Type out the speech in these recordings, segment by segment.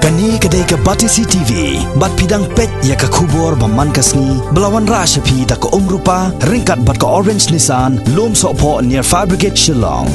Kani kedai ke Batisi TV, bat pidang pet ya ke kubur baman kasni, belawan rasa pi da ke rupa, ringkat bat ke orange Nissan, lom sokpo near Fire Brigade Shillong.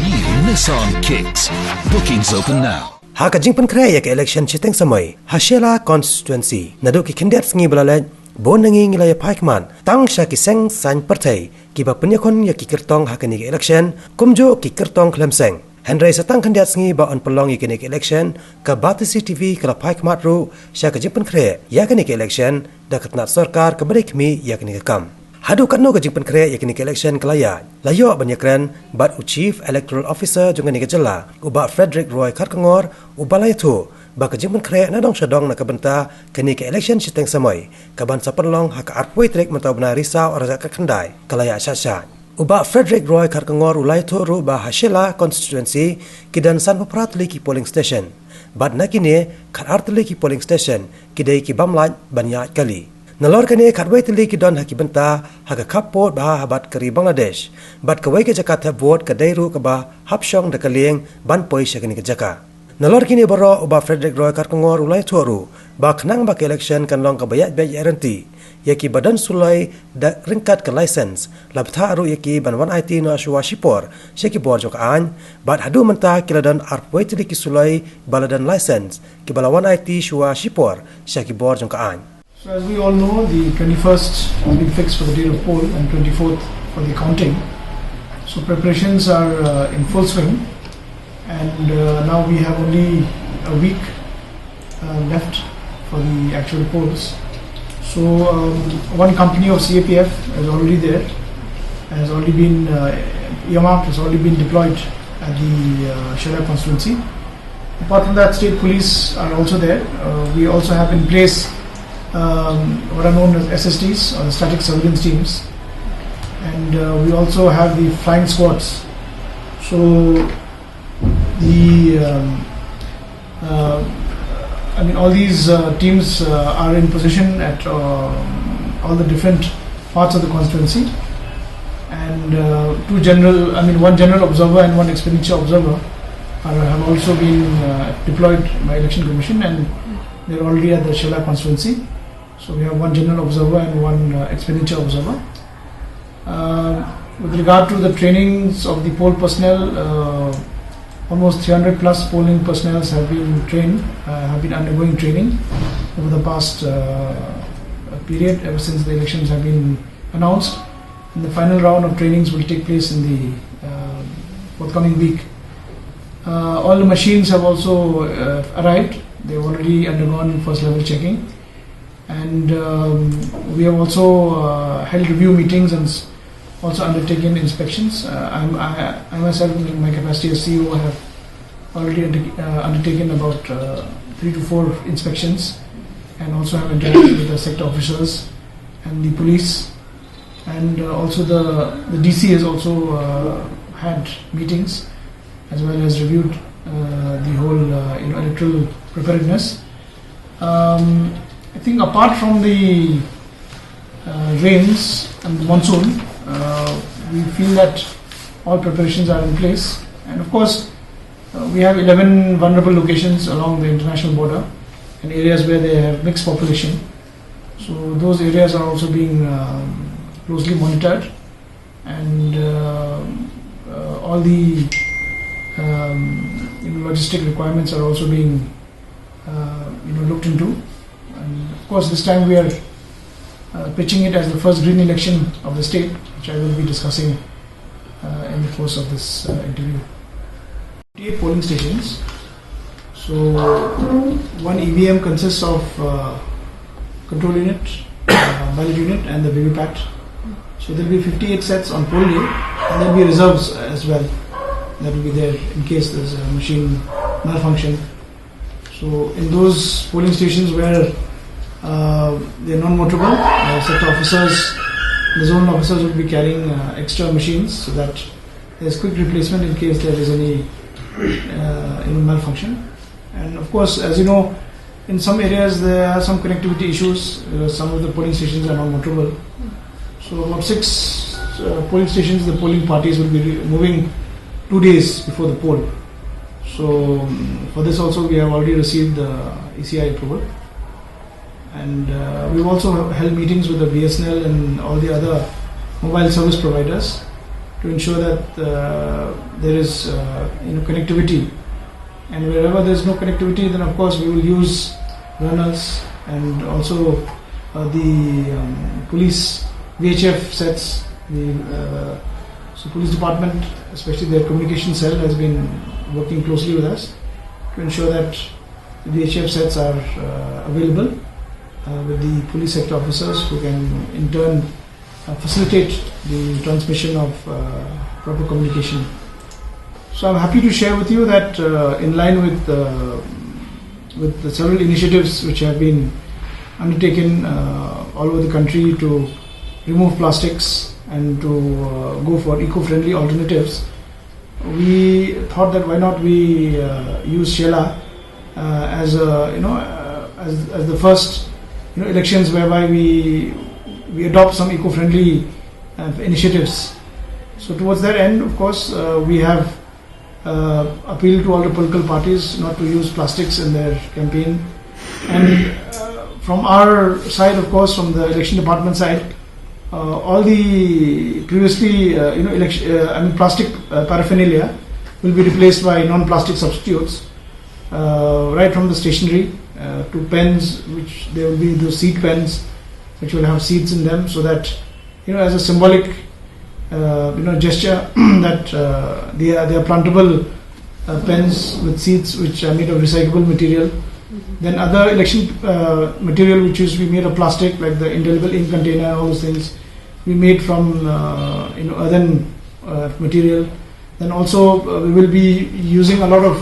New Nissan Kicks. Bookings open now. Ha ka Jingpynkhreh ya ke election Shiteng Samoi, ha Shella constituency, nadu ki kindiat sngi belalaj, bon nangi ngilaya paikman, tang sya ki seng san partai, ki ba penyakon ya ki kertong ha kani ke election, kumjo ki kertong klemseng. Henry setang kandidat sengi ba on pelong ikini ke election ke Batisi TV ke lapai kemat ru sya ke Jingpynkhreh ya kini ke election da ketnat sarkar ke barik mi ya kini ke kam. Hadu katno ke Jingpynkhreh ya kini ke election ke laya. Layo banyakran bat u chief electoral officer junga ni ke jela uba Frederick Roy Karkengor ubalaya tu ba ke Jingpynkhreh nadong syadong na kebenta kini ke election Shiteng Samoi ke ban saperlong ha ke arpoi trek mentau benar risau raja ke kendai ke laya syat-syat. Uba Frederick Roy Karkengor ulai toru ba Shella constituency kidan san paprat ki polling station. Bad nakini kat artli ki polling station kidai ki bamlaj banyak kali. Nalor kani kat wai tli ki don haki benta haka kapot ba habat keri Bangladesh. Bad kawai ke Jakarta vote ke dairu ke ba hapsyong de kalieng ban poi syakini ke Jaka. Nalor kini baro uba Frederick Roy Karkengor ulai toru ba kenang ba ke election kan long ke bayat renti. Yaki badan sulai da ringkat ke license labta aru yaki ban 1IT no ashwa shipor syaki bor jok an bad hadu menta kiladan arpoi tili ki sulai baladan license ki bala 1IT shwa shipor syaki bor jok an. So as we all know, the 21st has been fixed for the date of poll and 24th for the counting. So preparations are in full swing, and now we have only a week left for the actual polls. So one company of CAPF is already there, has already been earmarked, has already been deployed at the Shella constituency. Apart from that, state police are also there. We also have in place what are known as SSTs, or the static surveillance teams, and we also have the flying squads. So all these teams are in position at all the different parts of the constituency, and one general observer and one expenditure observer have also been deployed by Election Commission, and they're already at the Shella constituency. So we have one general observer and one expenditure observer. With regard to the trainings of the poll personnel, almost 300 plus polling personnel have been trained, have been undergoing training over the past period ever since the elections have been announced. And the final round of trainings will take place in the forthcoming week. All the machines have also arrived. They have already undergone first level checking, and we have also held review meetings and also undertaken inspections. I myself, in my capacity as CEO, have already undertaken about 3 to 4 inspections, and also have interacted with the sector officers and the police, and also the DC has also had meetings as well as reviewed the whole electoral preparedness. I think apart from the rains and the monsoon, we feel that all preparations are in place, and of course we have 11 vulnerable locations along the international border and areas where they have mixed population. So those areas are also being closely monitored, and all the logistic requirements are also being looked into. And of course this time we are pitching it as the first green election of the state, which I will be discussing in the course of this interview. 58 polling stations. So one EVM consists of control unit, ballot unit, and the VVPAT. So there will be 58 sets on poll day, and there will be reserves as well that will be there in case there is a machine malfunction. So in those polling stations where they are non-motorable, sector officers, the zone officers will be carrying extra machines so that there is quick replacement in case there is any malfunction. And of course, as you know, in some areas there are some connectivity issues. Some of the polling stations are non-motorable. So about 6 polling stations, the polling parties will be moving 2 days before the poll. So for this also we have already received the ECI approval, and we've also held meetings with the BSNL and all the other mobile service providers to ensure that there is connectivity, and wherever there is no connectivity, then of course we will use runners, and also the police VHF sets. So police department, especially their communication cell, has been working closely with us to ensure that the VHF sets are available with the police sector officers, who can in turn facilitate the transmission of proper communication. So I'm happy to share with you that in line with the several initiatives which have been undertaken all over the country to remove plastics and to go for eco-friendly alternatives, we thought that why not we use Shella as the first elections whereby we adopt some eco-friendly initiatives. So towards that end, of course, we have appealed to all the political parties not to use plastics in their campaign, and from our side, of course, from the election department side, all the previously plastic paraphernalia will be replaced by non-plastic substitutes, right from the stationery to pens, which there will be those seed pens which will have seeds in them, so that as a symbolic gesture that they are plantable pens with seeds which are made of recyclable material. Then other election material which used to be made of plastic, like the indelible ink container and all those things, we made from earthen material. Then also we will be using a lot of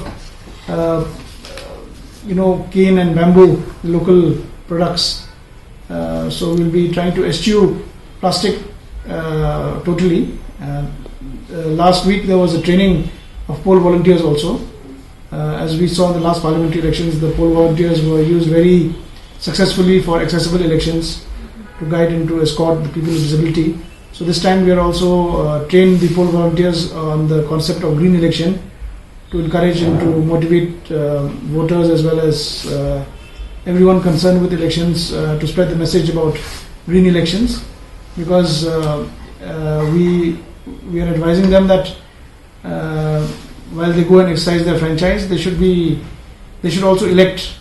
cane and bamboo local products. So we'll be trying to eschew plastic totally. Last week there was a training of poll volunteers also. As we saw in the last parliamentary elections, the poll volunteers were used very successfully for accessible elections to guide and to escort the people with disability. So this time we are also trained the poll volunteers on the concept of green election, to encourage and to motivate voters as well as everyone concerned with elections to spread the message about green elections, because we are advising them that while they go and exercise their franchise, they should also elect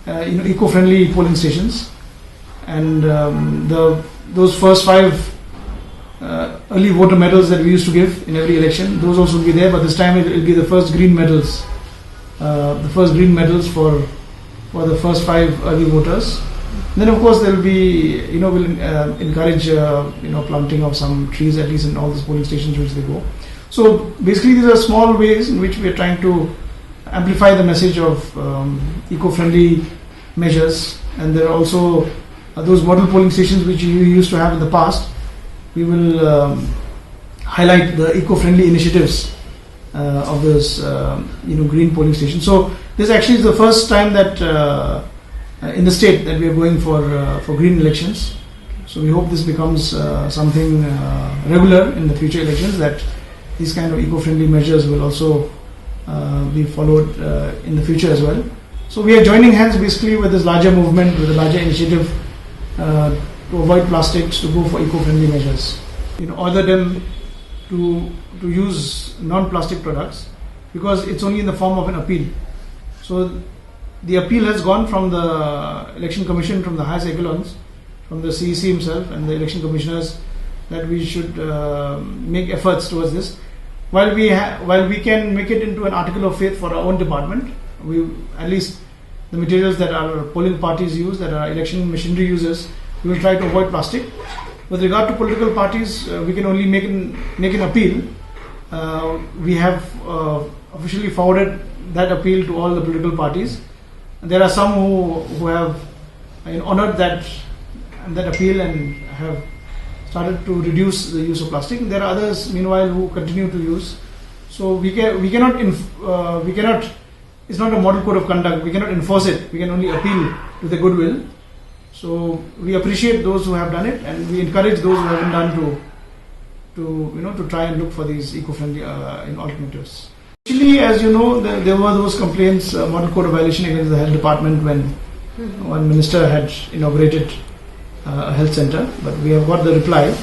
eco-friendly polling stations, and those first 5 early voter medals that we used to give in every election, those also will be there, but this time it will be the first green medals, for the first 5 early voters. And then of course there will be we'll encourage planting of some trees, at least in all these polling stations which they go. So basically these are small ways in which we are trying to amplify the message of eco-friendly measures. And there are also those model polling stations which you used to have in the past. We will highlight the eco-friendly initiatives of those green polling stations. So this actually is the first time that in the state that we are going for green elections. So we hope this becomes something regular in the future elections, that these kind of eco-friendly measures will also be followed in the future as well. So we are joining hands basically with this larger movement, with a larger initiative to avoid plastics, to go for eco-friendly measures. Order them to use non-plastic products, because it's only in the form of an appeal. So the appeal has gone from the election commission, from the highest echelons, from the CEC himself and the election commissioners, that we should make efforts towards this. While we can make it into an article of faith for our own department, at least the materials that our polling parties use, that our election machinery uses, we will try to avoid plastic. With regard to political parties, we can only make an appeal. We have officially forwarded that appeal to all the political parties. There are some who have honored that appeal and have started to reduce the use of plastic. There are others, meanwhile, who continue to use. So we cannot. It's not a model code of conduct. We cannot enforce it. We can only appeal to the goodwill. So we appreciate those who have done it, and we encourage those who haven't done to try and look for these eco-friendly alternatives. Actually, as you know, there were those complaints, model code of violation against the health department when one minister had inaugurated a health center. But we have got the reply,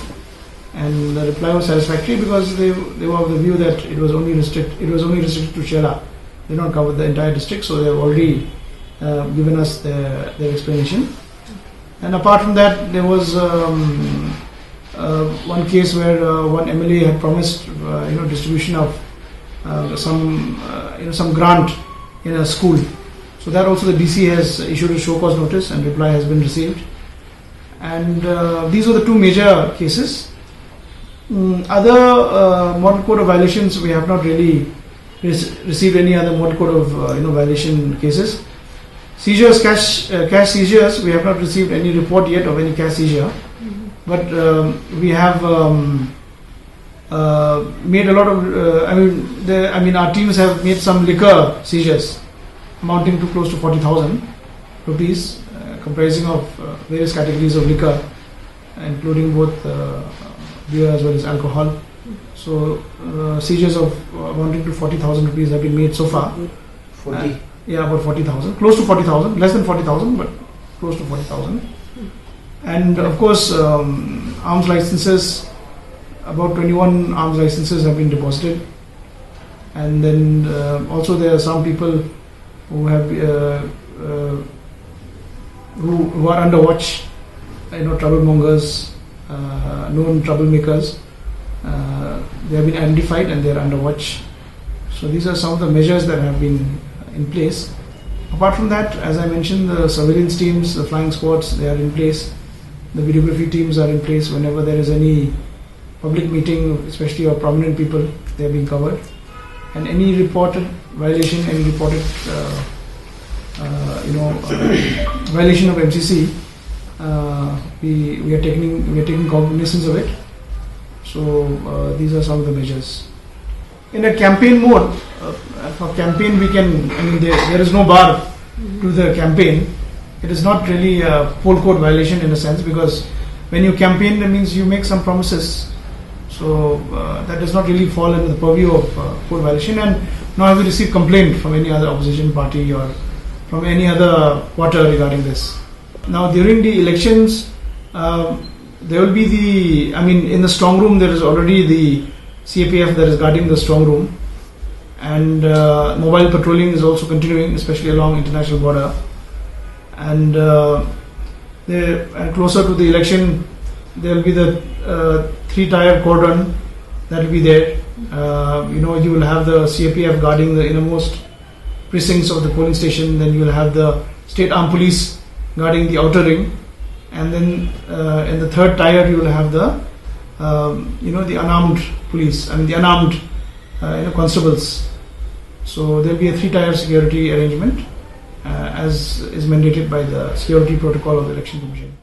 and the reply was satisfactory because they were of the view that it was only restricted to Shella. They don't cover the entire district, so they have already given us their explanation. And apart from that, there was one case where one MLA had promised distribution of some grant in a school. So that also the DC has issued a show cause notice and reply has been received. And these are the two major cases. Other model code of violations, we have not really received any other model code of violation cases. Seizures, cash seizures, we have not received any report yet of any cash seizure. But we have made a lot of, our teams have made some liquor seizures amounting to close to 40,000 rupees, comprising of various categories of liquor, including both beer as well as alcohol. So seizures of amounting to 40,000 rupees have been made so far. 40? About 40,000, close to 40,000, less than 40,000, but close to 40,000. And of course, arms licenses, about 21 arms licenses have been deposited. And then also there are some people who have who are under watch, troublemongers, known troublemakers. They have been identified and they are under watch. So these are some of the measures that have been in place. Apart from that, as I mentioned, the surveillance teams, the flying squads, they are in place. The videography teams are in place. Whenever there is any public meeting, especially of prominent people, they are being covered. And any reported violation, any reported violation of MCC, we are taking cognizance of it. So these are some of the measures. In a campaign mode, for campaign there is no bar to the campaign. It is not really a poll code violation in a sense, because when you campaign, that means you make some promises. So that does not really fall into the purview of code violation, and nor have we received complaint from any other opposition party or from any other quarter regarding this. Now during the elections, there will be in the strong room there is already the CAPF that is guarding the strong room, and mobile patrolling is also continuing, especially along international border. And closer to the election, there will be the 3-tier cordon that will be there. You will have the CAPF guarding the innermost precincts of the polling station. Then you will have the state armed police guarding the outer ring, and then in the 3rd tier you will have the the unarmed police. The unarmed constables. So there will be a 3-tier security arrangement, as is mandated by the security protocol of the Election Commission.